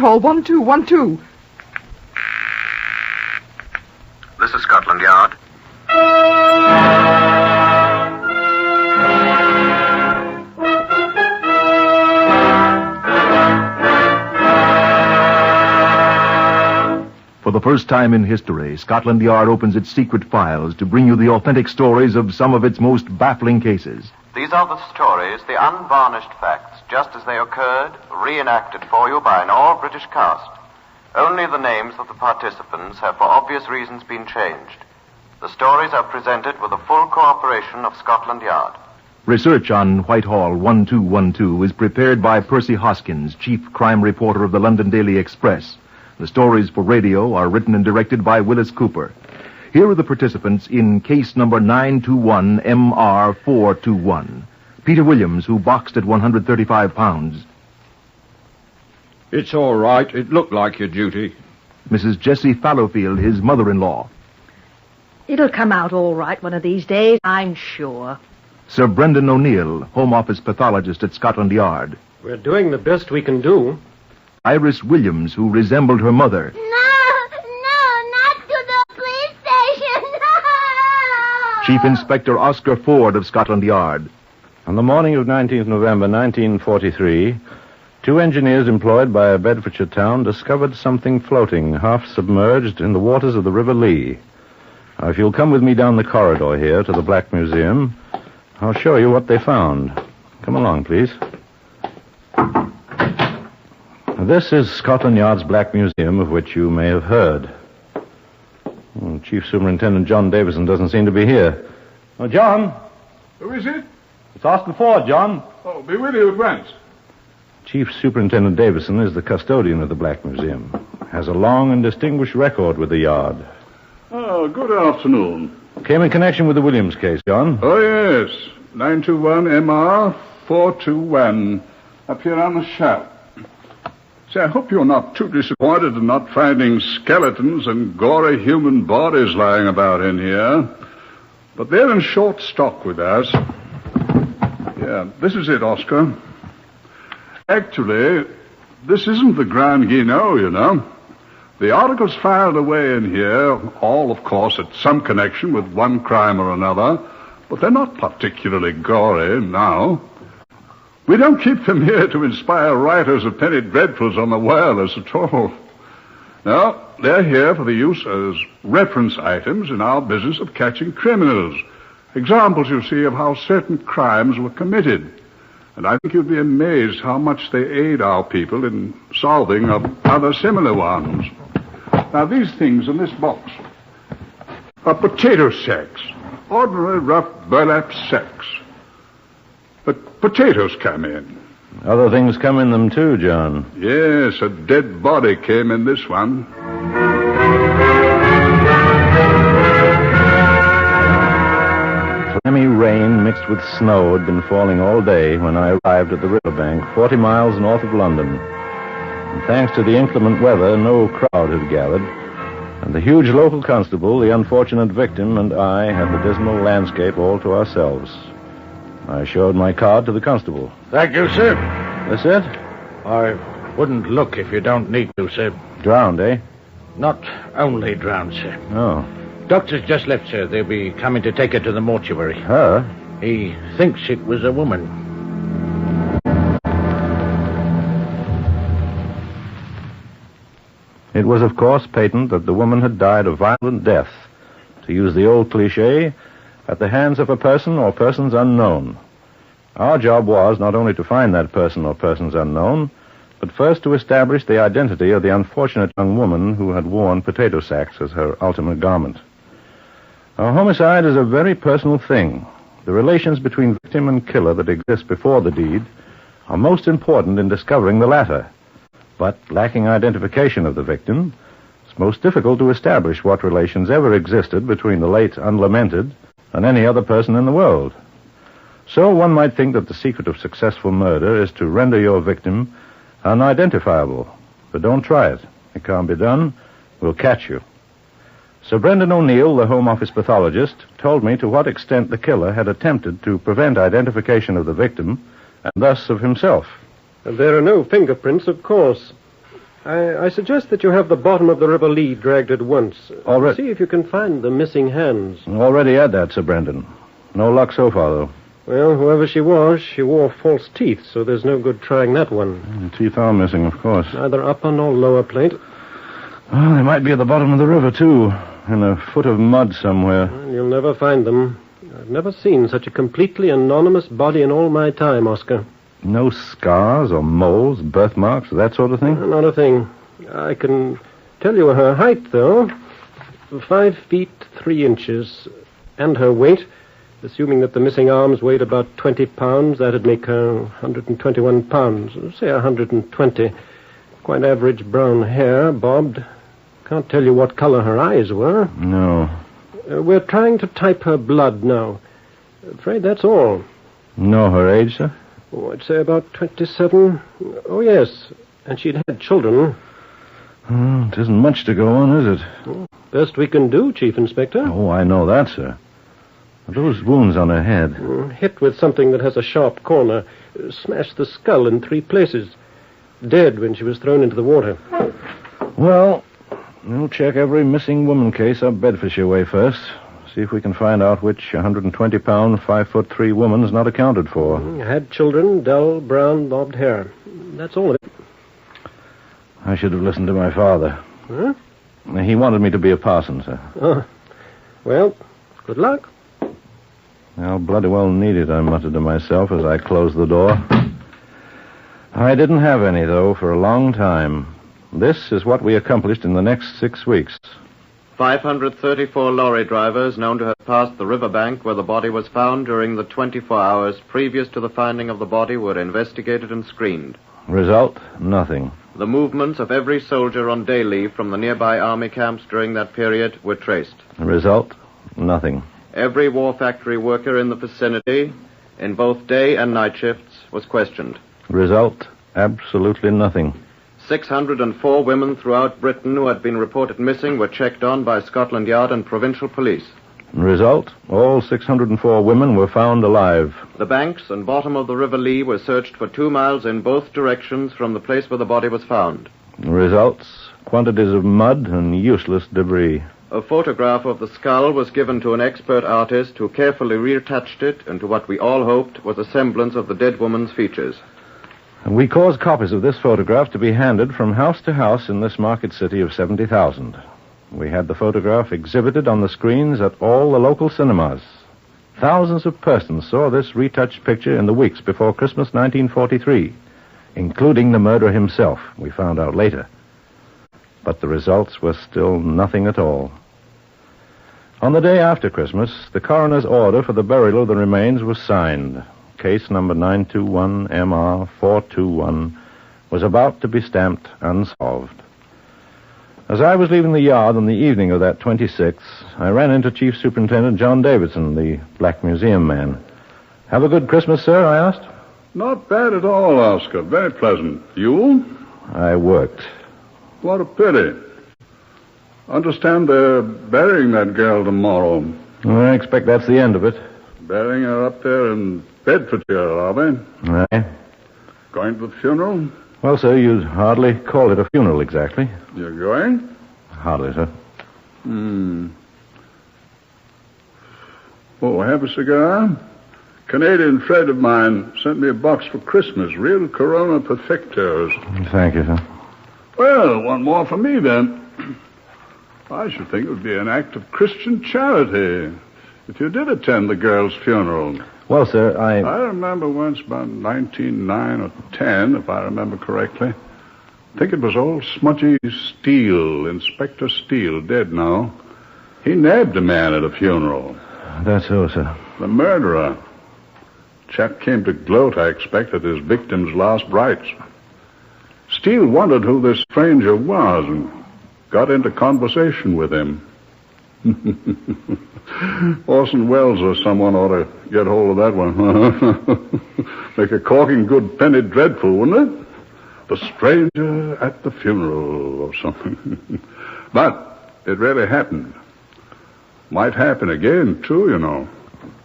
Whitehall 1212. This is Scotland Yard. For the first time in history, Scotland Yard opens its secret files to bring you the authentic stories of some of its most baffling cases. These are the stories, the unvarnished facts, just as they occurred, reenacted for you by an all-British cast. Only the names of the participants have for obvious reasons been changed. The stories are presented with the full cooperation of Scotland Yard. Research on Whitehall 1212 is prepared by Percy Hoskins, chief crime reporter of the London Daily Express. The stories for radio are written and directed by Willis Cooper. Here are the participants in case number 921MR421. Peter Williams, who boxed at 135 pounds. It's all right. It looked like your duty. Mrs. Jessie Fallowfield, his mother-in-law. It'll come out all right one of these days, I'm sure. Sir Brendan O'Neill, Home Office pathologist at Scotland Yard. We're doing the best we can do. Iris Williams, who resembled her mother. No, not to the police station. No! Chief Inspector Oscar Ford of Scotland Yard. On the morning of 19th November 1943, two engineers employed by a Bedfordshire town discovered something floating, half submerged, in the waters of the River Lee. Now, if you'll come with me down the corridor here to the Black Museum, I'll show you what they found. Come along, please. This is Scotland Yard's Black Museum, of which you may have heard. Chief Superintendent John Davison doesn't seem to be here. Oh, John. Who is it? It's Austin Ford, John. Oh, be with you at once. Chief Superintendent Davison is the custodian of the Black Museum. Has a long and distinguished record with the Yard. Oh, good afternoon. Came in connection with the Williams case, John. Oh, yes. 921MR421. Up here on the shelf. Say, I hope you're not too disappointed in not finding skeletons and gory human bodies lying about in here. But they're in short stock with us. Yeah, this is it, Oscar. Actually, this isn't the Grand Guignol, you know. The articles filed away in here, all, of course, had some connection with one crime or another, but they're not particularly gory now. We don't keep them here to inspire writers of penny dreadfuls on the wireless at all. No, they're here for the use as reference items in our business of catching criminals. Examples, you see, of how certain crimes were committed. And I think you'd be amazed how much they aid our people in solving other similar ones. Now, these things in this box are potato sacks. Ordinary rough burlap sacks. But potatoes come in. Other things come in them too, John. Yes, a dead body came in this one. Clammy rain mixed with snow had been falling all day when I arrived at the riverbank, 40 miles north of London. And thanks to the inclement weather, no crowd had gathered, and the huge local constable, the unfortunate victim, and I had the dismal landscape all to ourselves. I showed my card to the constable. Thank you, sir. That's it? I wouldn't look if you don't need to, sir. Drowned, eh? Not only drowned, sir. Oh. Doctor's just left, sir. They'll be coming to take her to the mortuary. Her? He thinks it was a woman. It was, of course, patent that the woman had died a violent death. To use the old cliché, at the hands of a person or persons unknown. Our job was not only to find that person or persons unknown, but first to establish the identity of the unfortunate young woman who had worn potato sacks as her ultimate garment. A homicide is a very personal thing. The relations between victim and killer that exist before the deed are most important in discovering the latter. But lacking identification of the victim, it's most difficult to establish what relations ever existed between the late unlamented and any other person in the world. So one might think that the secret of successful murder is to render your victim unidentifiable. But don't try it. It can't be done. We'll catch you. Sir Brendan O'Neill, the Home Office pathologist, told me to what extent the killer had attempted to prevent identification of the victim and thus of himself. And there are no fingerprints, of course. I suggest that you have the bottom of the River Lee dragged at once. All right. See if you can find the missing hands. Already had that, Sir Brendan. No luck so far, though. Well, whoever she was, she wore false teeth, so there's no good trying that one. The teeth are missing, of course. Neither upper nor lower plate. Oh, they might be at the bottom of the river, too. In a foot of mud somewhere. Well, you'll never find them. I've never seen such a completely anonymous body in all my time, Oscar. No scars or moles, birthmarks, that sort of thing? Not a thing. I can tell you her height, though. 5 feet 3 inches. And her weight, assuming that the missing arms weighed about 20 pounds, that'd make her 121 pounds. Say 120. Quite average brown hair, bobbed. Can't tell you what color her eyes were. No. We're trying to type her blood now. Afraid that's all. Know her age, sir? Oh, I'd say about 27. Oh, yes. And she'd had children. It isn't much to go on, is it? Best we can do, Chief Inspector. Oh, I know that, sir. Those wounds on her head. Hit with something that has a sharp corner. Smashed the skull in 3 places. Dead when she was thrown into the water. Well, we'll check every missing woman case up Bedfordshire way first. See if we can find out which 120-pound, 5'3" woman's not accounted for. Had children, dull, brown, bobbed hair. That's all of it. I should have listened to my father. Huh? He wanted me to be a parson, sir. Oh. Well, good luck. I'll bloody well need it, I muttered to myself as I closed the door. I didn't have any, though, for a long time. This is what we accomplished in the next 6 weeks. 534 lorry drivers known to have passed the riverbank where the body was found during the 24 hours previous to the finding of the body were investigated and screened. Result? Nothing. The movements of every soldier on day leave from the nearby army camps during that period were traced. Result? Nothing. Every war factory worker in the vicinity, in both day and night shifts, was questioned. Result? Absolutely nothing. 604 women throughout Britain who had been reported missing were checked on by Scotland Yard and provincial police. Result? All 604 women were found alive. The banks and bottom of the River Lee were searched for 2 miles in both directions from the place where the body was found. Results? Quantities of mud and useless debris. A photograph of the skull was given to an expert artist who carefully retouched it into what we all hoped was a semblance of the dead woman's features. We caused copies of this photograph to be handed from house to house in this market city of 70,000. We had the photograph exhibited on the screens at all the local cinemas. Thousands of persons saw this retouched picture in the weeks before Christmas 1943, including the murderer himself, we found out later. But the results were still nothing at all. On the day after Christmas, the coroner's order for the burial of the remains was signed. Case number 921MR421 was about to be stamped unsolved. As I was leaving the yard on the evening of that 26th, I ran into Chief Superintendent John Davidson, the Black Museum man. Have a good Christmas, sir, I asked. Not bad at all, Oscar. Very pleasant. You? I worked. What a pity. Understand they're burying that girl tomorrow. I expect that's the end of it. Burying her up there in Bedfordshire, are they? Aye. Going to the funeral? Well, sir, you'd hardly call it a funeral exactly. You're going? Hardly, sir. Oh, have a cigar? Canadian friend of mine sent me a box for Christmas. Real Corona Perfectos. Thank you, sir. Well, one more for me, then. I should think it would be an act of Christian charity if you did attend the girl's funeral. Well, sir, I remember once, about 1909 or 10, if I remember correctly. I think it was old smudgy Steele, Inspector Steele, dead now. He nabbed a man at a funeral. That's so, sir. The murderer. Chap came to gloat, I expect, at his victim's last rites. Steele wondered who this stranger was and got into conversation with him. Orson Welles or someone ought to get hold of that one. Make a corking good penny dreadful, wouldn't it? The stranger at the funeral or something. But it really happened. Might happen again, too, you know.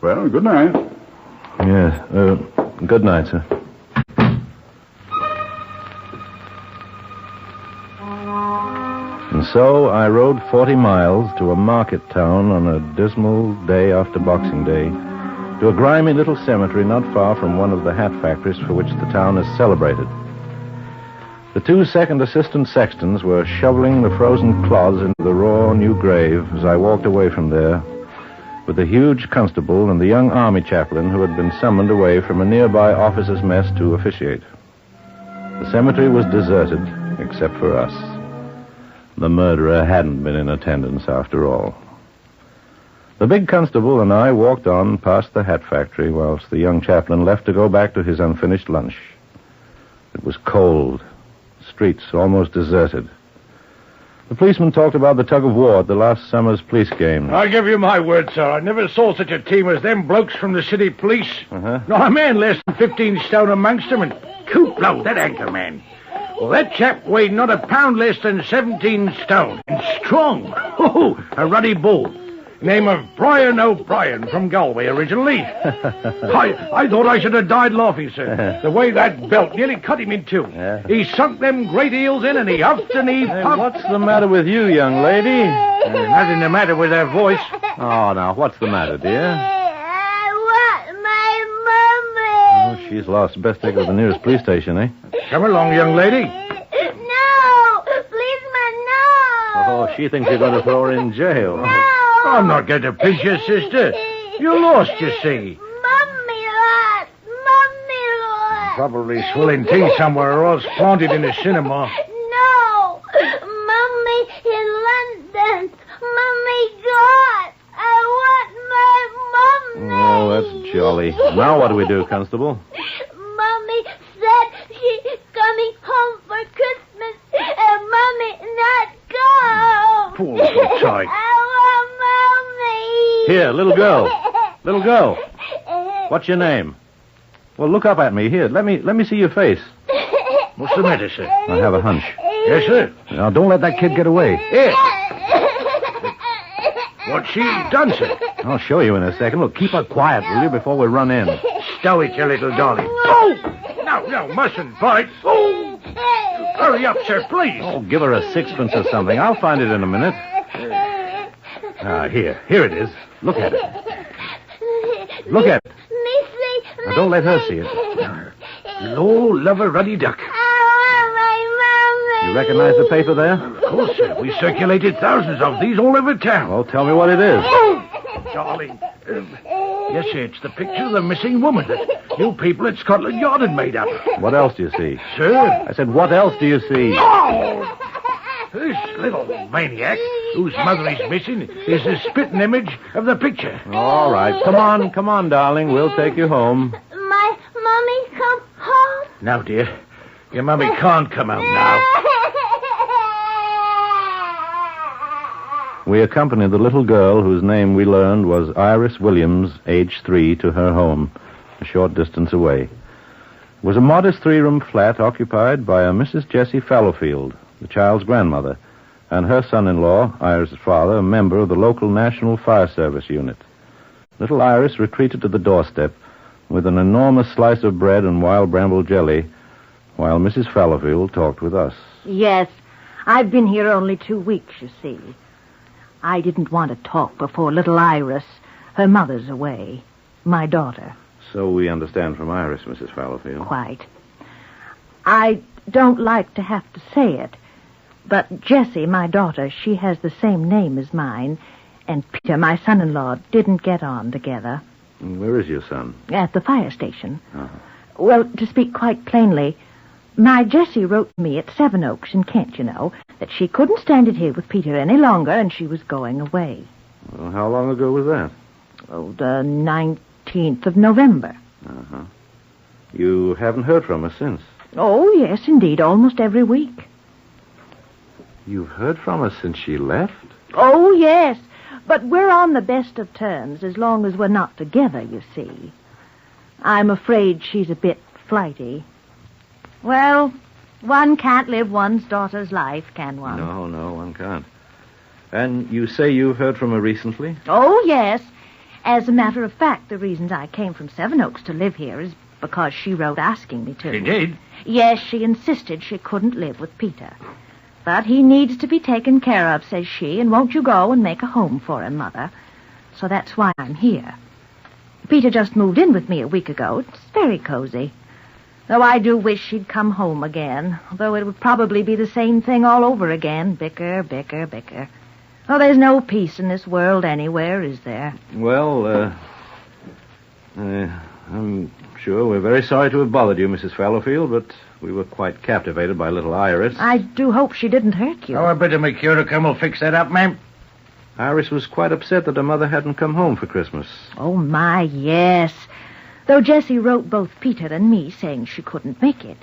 Well, good night. Yes. Good night, sir. so I rode 40 miles to a market town on a dismal day after Boxing Day, to a grimy little cemetery not far from one of the hat factories for which the town is celebrated. The 2 second assistant sextons were shoveling the frozen clods into the raw new grave as I walked away from there, with the huge constable and the young army chaplain who had been summoned away from a nearby officers' mess to officiate. The cemetery was deserted, except for us. The murderer hadn't been in attendance after all. The big constable and I walked on past the hat factory whilst the young chaplain left to go back to his unfinished lunch. It was cold, streets almost deserted. The policeman talked about the tug of war at the last summer's police game. I give you my word, sir. I never saw such a team as them blokes from the city police. Not a man less than 15 stone amongst them, and coot blow, that anchor man. Well, that chap weighed not a pound less than 17 stone, and strong. Oh, a ruddy bull. Name of Brian O'Brien from Galway originally. I thought I should have died laughing, sir. The way that belt nearly cut him in two. Yeah. He sunk them great heels in and he huffed and he puffed. What's the matter with you, young lady? There's nothing the matter with her voice. Oh, now, what's the matter, dear? I want my mommy. Oh, she's lost. Best take her to the nearest police station, eh? Come along, young lady. No, policeman, no. Oh, she thinks you're going to throw her in jail. No. I'm not going to pinch your sister. You're lost, you see. Mommy lost. Mommy lost. Probably swilling tea somewhere or else planted in a cinema. No. Mommy in London. Mommy gone. I want my mommy. Oh, that's jolly. Now what do we do, Constable? Mommy said she's coming home for Christmas, and Mommy not go. Poor little child. I want Mommy. Here, little girl. Little girl. What's your name? Well, look up at me. Here, let me see your face. What's the matter, sir? I have a hunch. Yes, sir. Now, don't let that kid get away. Here. What's she done, sir? I'll show you in a second. Look, keep her quiet, will you, before we run in. Stow it, you little darling. Oh! No, mustn't bite. Oh! Hurry up, sir, please. Oh, give her a sixpence or something. I'll find it in a minute. Here it is. Look at it. Look at it. Missy. Now, don't let her see it. Lord, love a ruddy duck. I want my mommy. You recognize the paper there? Of course, sir. We circulated thousands of these all over town. Well, tell me what it is. Darling. Yes, sir, it's the picture of the missing woman that you people at Scotland Yard had made up. What else do you see? Sir? I said, what else do you see? Oh! This little maniac, whose mother is missing, is the spitting image of the picture. All right. Come on, darling. We'll take you home. My mommy come home. Now, dear, your mummy can't come out now. We accompanied the little girl whose name we learned was Iris Williams, age 3, to her home, a short distance away. It was a modest 3-room flat occupied by a Mrs. Jessie Fallowfield, the child's grandmother, and her son-in-law, Iris' father, a member of the local National Fire Service unit. Little Iris retreated to the doorstep with an enormous slice of bread and wild bramble jelly, while Mrs. Fallowfield talked with us. Yes, I've been here only 2 weeks, you see. I didn't want to talk before little Iris. Her mother's away. My daughter. So we understand from Iris, Mrs. Fallowfield. Quite. I don't like to have to say it, but Jessie, my daughter, she has the same name as mine, and Peter, my son-in-law, didn't get on together. Where is your son? At the fire station. Uh-huh. Well, to speak quite plainly, my Jessie wrote to me at Sevenoaks in Kent, you know, that she couldn't stand it here with Peter any longer, and she was going away. Well, how long ago was that? Oh, the 19th of November. Uh-huh. You haven't heard from her since? Oh, yes, indeed, almost every week. You've heard from her since she left? Oh, yes, but we're on the best of terms as long as we're not together, you see. I'm afraid she's a bit flighty. Well, one can't live one's daughter's life, can one? No, one can't. And you say you've heard from her recently? Oh, yes. As a matter of fact, the reason I came from Sevenoaks to live here is because she wrote asking me to. She did? Yes, she insisted she couldn't live with Peter. But he needs to be taken care of, says she, and won't you go and make a home for him, Mother? So that's why I'm here. Peter just moved in with me a week ago. It's very cozy. Though I do wish he'd come home again, though it would probably be the same thing all over again. Bicker, bicker, bicker. Oh, there's no peace in this world anywhere, is there? Well, I'm sure we're very sorry to have bothered you, Mrs. Fallowfield, but we were quite captivated by little Iris. I do hope she didn't hurt you. Oh, I better make her to come and fix that up, ma'am. Iris was quite upset that her mother hadn't come home for Christmas. Oh, my, yes. Though Jessie wrote both Peter and me saying she couldn't make it.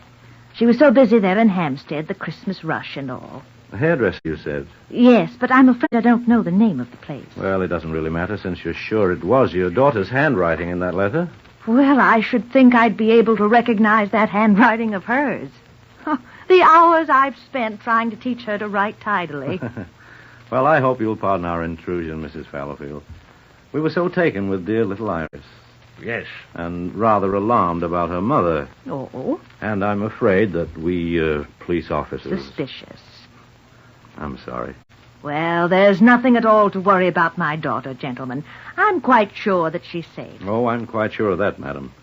She was so busy there in Hampstead, the Christmas rush and all. The hairdresser, you said? Yes, but I'm afraid I don't know the name of the place. Well, it doesn't really matter since you're sure it was your daughter's handwriting in that letter. Well, I should think I'd be able to recognize that handwriting of hers. The hours I've spent trying to teach her to write tidily. Well, I hope you'll pardon our intrusion, Mrs. Fallowfield. We were so taken with dear little Iris. Yes. And rather alarmed about her mother. Oh? And I'm afraid that we, police officers... Suspicious. I'm sorry. Well, there's nothing at all to worry about my daughter, gentlemen. I'm quite sure that she's safe. Oh, I'm quite sure of that, madam.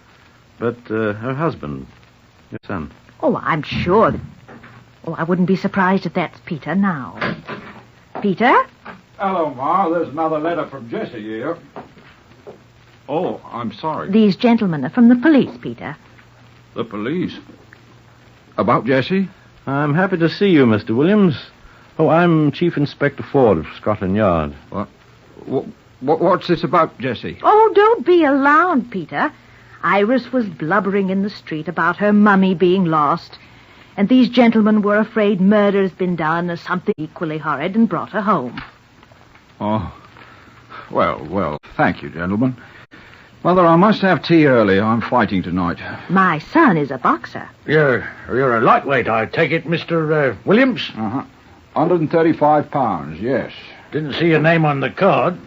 But her husband, your son... Oh, I'm sure that... Oh, I wouldn't be surprised if that's Peter now. Peter? Hello, Ma. There's another letter from Jessie here. Oh, I'm sorry. These gentlemen are from the police, Peter. The police? About Jessie? I'm happy to see you, Mr. Williams. Oh, I'm Chief Inspector Ford of Scotland Yard. What's this about Jessie? Oh, don't be alarmed, Peter. Iris was blubbering in the street about her mummy being lost, and these gentlemen were afraid murder's been done or something equally horrid and brought her home. Oh, well, thank you, gentlemen. Mother, I must have tea early. I'm fighting tonight. My son is a boxer. You're a lightweight, I take it, Mr. Williams? 135 pounds, yes. Didn't see your name on the card.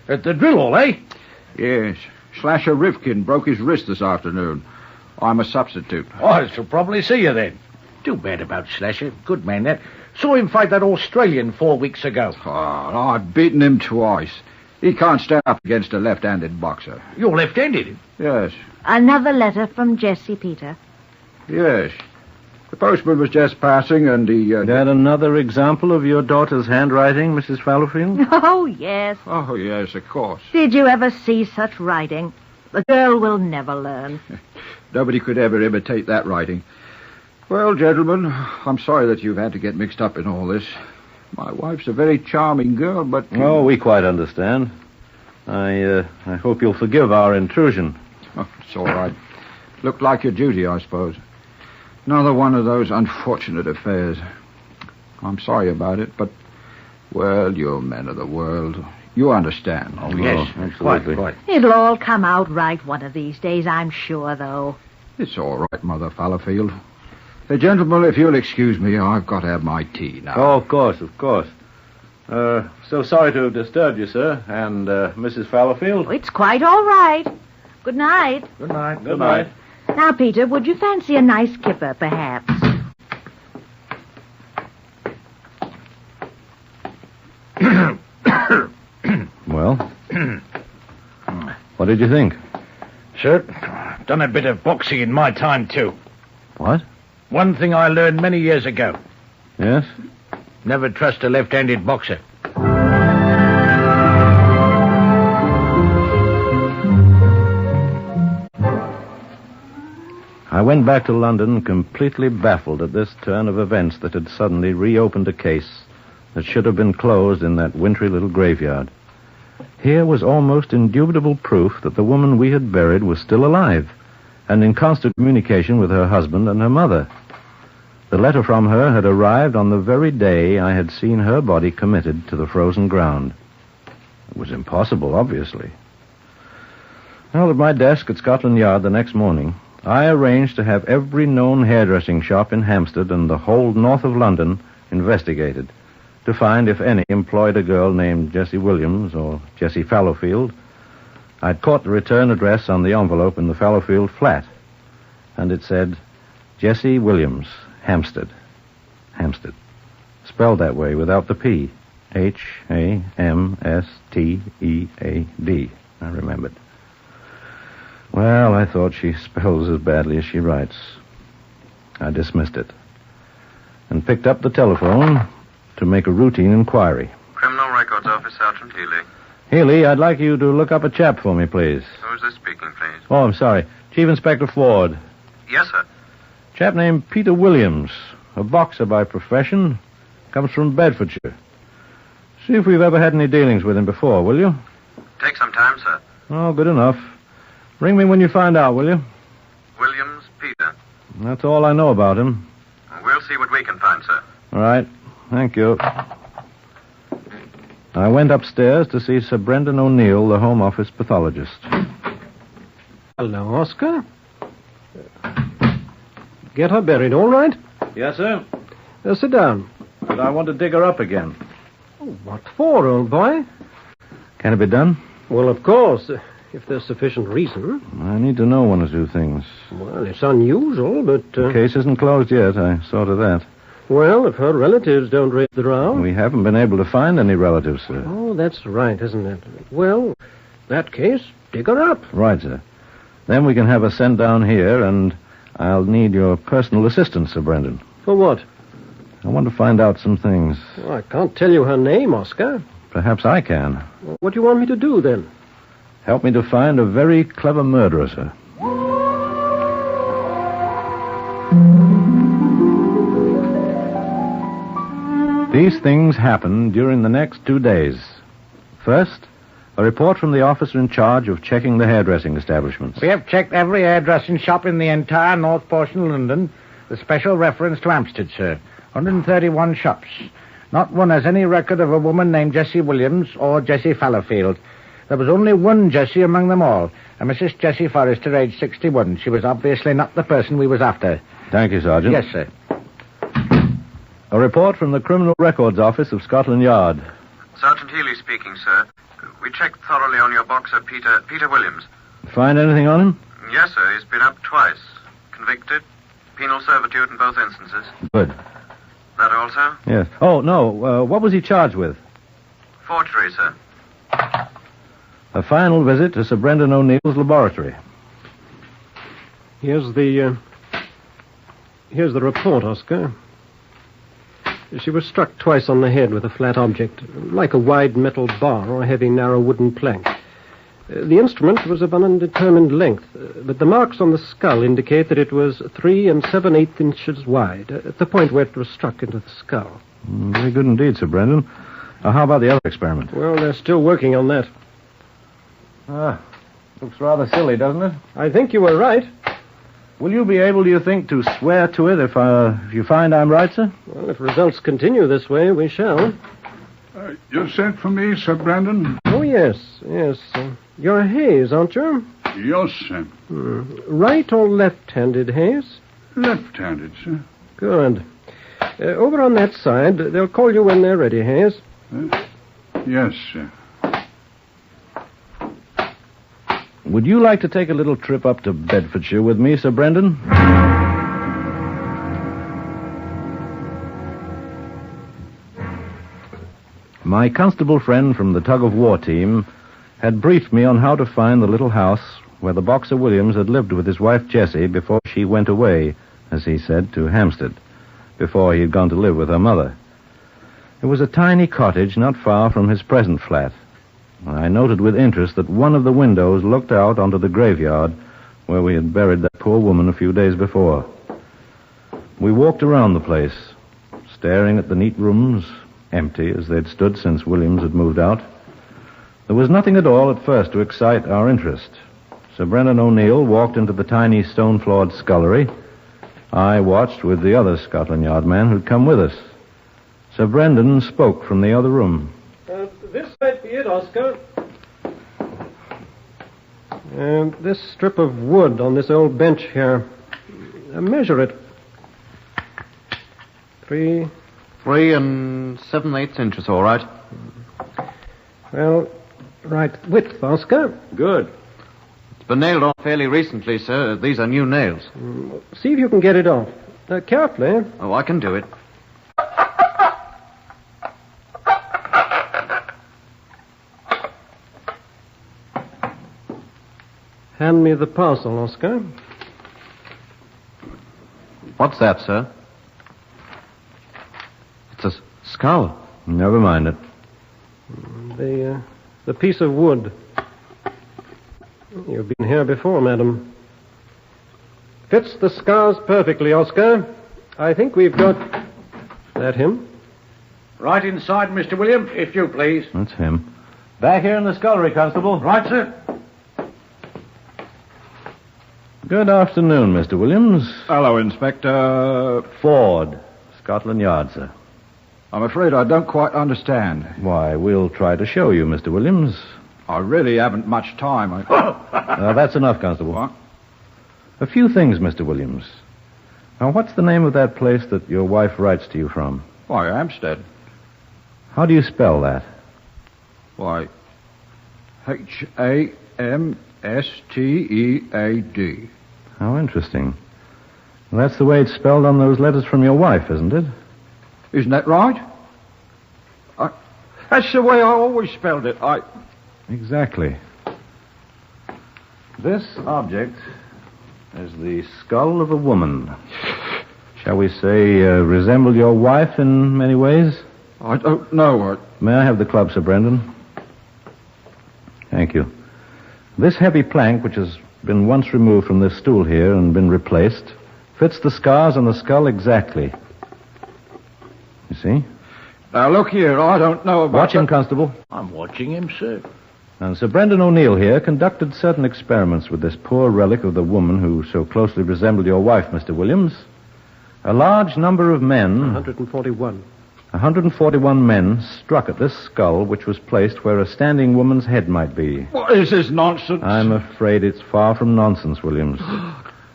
At the drill hall, eh? Yes. Slasher Rifkin broke his wrist this afternoon. I'm a substitute. Oh, I shall probably see you then. Too bad about Slasher. Good man, that. Saw him fight that Australian 4 weeks ago. Oh, I've beaten him twice. He can't stand up against a left-handed boxer. You're left-handed? Yes. Another letter from Jessie, Peter. Yes. The postman was just passing and he... That another example of your daughter's handwriting, Mrs. Fallowfield? Oh, yes. Oh, yes, of course. Did you ever see such writing? The girl will never learn. Nobody could ever imitate that writing. Well, gentlemen, I'm sorry that you've had to get mixed up in all this. My wife's a very charming girl, but... Oh, we quite understand. I hope you'll forgive our intrusion. Oh, it's all right. Looked like your duty, I suppose. Another one of those unfortunate affairs. I'm sorry about it, but, well, you're men of the world. You understand. Oh, yes, absolutely. Quite. It'll all come out right one of these days, I'm sure, though. It's all right, Mother Fallowfield. Hey, gentlemen, if you'll excuse me, I've got to have my tea now. Oh, of course. So sorry to have disturbed you, sir, and Mrs. Fallowfield. Oh, it's quite all right. Good night. Good night. Good night. Now, Peter, would you fancy a nice kipper, perhaps? Well, what did you think? Sir, done a bit of boxing in my time, too. What? One thing I learned many years ago. Yes? Never trust a left-handed boxer. I went back to London completely baffled at this turn of events that had suddenly reopened a case that should have been closed in that wintry little graveyard. Here was almost indubitable proof that the woman we had buried was still alive and in constant communication with her husband and her mother. The letter from her had arrived on the very day I had seen her body committed to the frozen ground. It was impossible, obviously. Well, at my desk at Scotland Yard the next morning, I arranged to have every known hairdressing shop in Hampstead and the whole north of London investigated to find if any employed a girl named Jessie Williams or Jessie Fallowfield. I'd caught the return address on the envelope in the Fallowfield flat, and it said, Jessie Williams, Hampstead. Spelled that way, without the P. Hamstead. I remembered. Well, I thought she spells as badly as she writes. I dismissed it and picked up the telephone to make a routine inquiry. Criminal Records Office, Sergeant Healy. Healy, I'd like you to look up a chap for me, please. Who's this speaking, please? Oh, I'm sorry. Chief Inspector Ford. Yes, sir. Chap named Peter Williams, a boxer by profession, comes from Bedfordshire. See if we've ever had any dealings with him before, will you? Take some time, sir. Oh, good enough. Ring me when you find out, will you? Williams, Peter. That's all I know about him. We'll see what we can find, sir. All right. Thank you. I went upstairs to see Sir Brendan O'Neill, the Home Office pathologist. Hello, Oscar. Get her buried, all right? Yes, sir. Sit down. But I want to dig her up again. Oh, what for, old boy? Can it be done? Well, of course, if there's sufficient reason. I need to know one or two things. Well, it's unusual, but... The case isn't closed yet. I saw to that. Well, if her relatives don't raise the row... We haven't been able to find any relatives, sir. Oh, that's right, isn't it? Well, that case, dig her up. Right, sir. Then we can have her sent down here, and I'll need your personal assistance, Sir Brendan. For what? I want to find out some things. Oh, I can't tell you her name, Oscar. Perhaps I can. What do you want me to do, then? Help me to find a very clever murderer, sir. These things happened during the next 2 days. First, a report from the officer in charge of checking the hairdressing establishments. We have checked every hairdressing shop in the entire north portion of London, with special reference to Hampstead, sir. 131 shops. Not one has any record of a woman named Jessie Williams or Jessie Fallowfield. There was only one Jessie among them all, a Mrs. Jessie Forrester, aged 61. She was obviously not the person we was after. Thank you, Sergeant. Yes, sir. A report from the Criminal Records Office of Scotland Yard. Sergeant Healy speaking, sir. We checked thoroughly on your boxer, Peter Williams. Find anything on him? Yes, sir. He's been up twice. Convicted. Penal servitude in both instances. Good. That all, sir? Yes. Oh, no. What was he charged with? Forgery, sir. A final visit to Sir Brendan O'Neill's laboratory. Here's the report, Oscar. She was struck twice on the head with a flat object, like a wide metal bar or a heavy, narrow wooden plank. The instrument was of an undetermined length, but the marks on the skull indicate that it was 3 7/8 inches wide, at the point where it was struck into the skull. Very good indeed, Sir Brendan. How about the other experiment? Well, they're still working on that. Looks rather silly, doesn't it? I think you were right. Will you be able, do you think, to swear to it if you find I'm right, sir? Well, if results continue this way, we shall. You sent for me, Sir Brendan? Oh, yes. You're Hayes, aren't you? Yes, sir. Right or left-handed, Hayes? Left-handed, sir. Good. Over on that side, they'll call you when they're ready, Hayes. Yes, sir. Would you like to take a little trip up to Bedfordshire with me, Sir Brendan? My constable friend from the tug-of-war team had briefed me on how to find the little house where the boxer Williams had lived with his wife Jessie before she went away, as he said, to Hampstead, before he had gone to live with her mother. It was a tiny cottage not far from his present flat. I noted with interest that one of the windows looked out onto the graveyard where we had buried that poor woman a few days before. We walked around the place, staring at the neat rooms, empty as they'd stood since Williams had moved out. There was nothing at all at first to excite our interest. Sir Brendan O'Neill walked into the tiny stone-floored scullery. I watched with the other Scotland Yard man who'd come with us. Sir Brendan spoke from the other room. This might be it, Oscar. This strip of wood on this old bench here. Measure it. 3 7/8 inches, all right. Well, right width, Oscar. Good. It's been nailed off fairly recently, sir. These are new nails. See if you can get it off. Carefully. Oh, I can do it. Hand me the parcel, Oscar. What's that, sir? It's a skull. Never mind it. The piece of wood. You've been here before, madam. Fits the scars perfectly, Oscar. I think we've got... That him? Right inside, Mr. William, if you please. That's him. Back here in the scullery, Constable. Right, sir. Good afternoon, Mr. Williams. Hello, Inspector. Ford, Scotland Yard, sir. I'm afraid I don't quite understand. Why, we'll try to show you, Mr. Williams. I really haven't much time. That's enough, Constable. What? A few things, Mr. Williams. Now, what's the name of that place that your wife writes to you from? Why, Hampstead. How do you spell that? Why, Hamstead. How interesting. Well, that's the way it's spelled on those letters from your wife, isn't it? Isn't that right? That's the way I always spelled it. Exactly. This object is the skull of a woman. Shall we say, resemble your wife in many ways? I don't know. May I have the club, Sir Brendan? Thank you. This heavy plank, which has been once removed from this stool here and been replaced, fits the scars on the skull exactly. You see? Now, look here, I don't know about... Watch him, Constable. I'm watching him, sir. And Sir Brendan O'Neill here conducted certain experiments with this poor relic of the woman who so closely resembled your wife, Mr. Williams. A large number of men... 141. 141 men struck at this skull, which was placed where a standing woman's head might be. What is this nonsense? I'm afraid it's far from nonsense, Williams.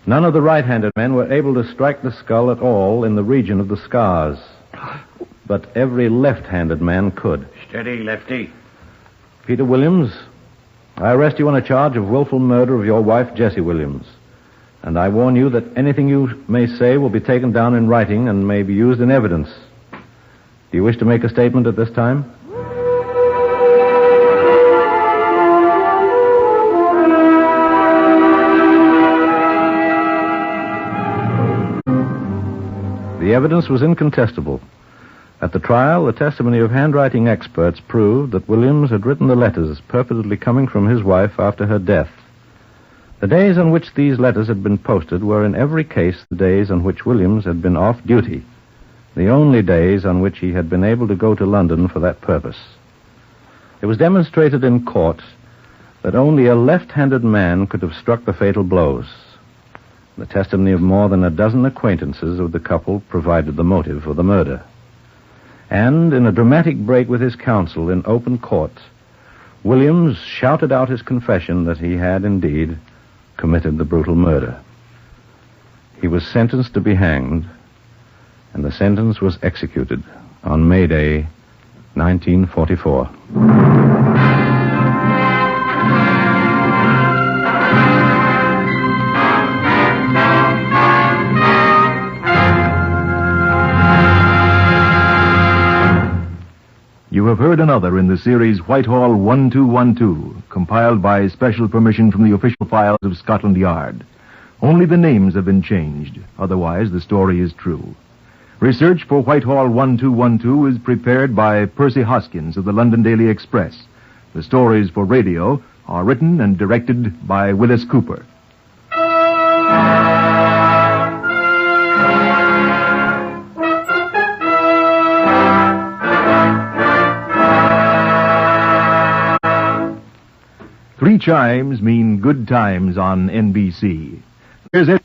None of the right-handed men were able to strike the skull at all in the region of the scars. But every left-handed man could. Steady, Lefty. Peter Williams, I arrest you on a charge of willful murder of your wife, Jessie Williams. And I warn you that anything you may say will be taken down in writing and may be used in evidence. Do you wish to make a statement at this time? The evidence was incontestable. At the trial, the testimony of handwriting experts proved that Williams had written the letters purportedly coming from his wife after her death. The days on which these letters had been posted were in every case the days on which Williams had been off duty, the only days on which he had been able to go to London for that purpose. It was demonstrated in court that only a left-handed man could have struck the fatal blows. The testimony of more than a dozen acquaintances of the couple provided the motive for the murder. And in a dramatic break with his counsel in open court, Williams shouted out his confession that he had indeed committed the brutal murder. He was sentenced to be hanged, and the sentence was executed on May Day, 1944. You have heard another in the series Whitehall 1212, compiled by special permission from the official files of Scotland Yard. Only the names have been changed. Otherwise, the story is true. Research for Whitehall 1212 is prepared by Percy Hoskins of the London Daily Express. The stories for radio are written and directed by Willis Cooper. Three chimes mean good times on NBC. There's it.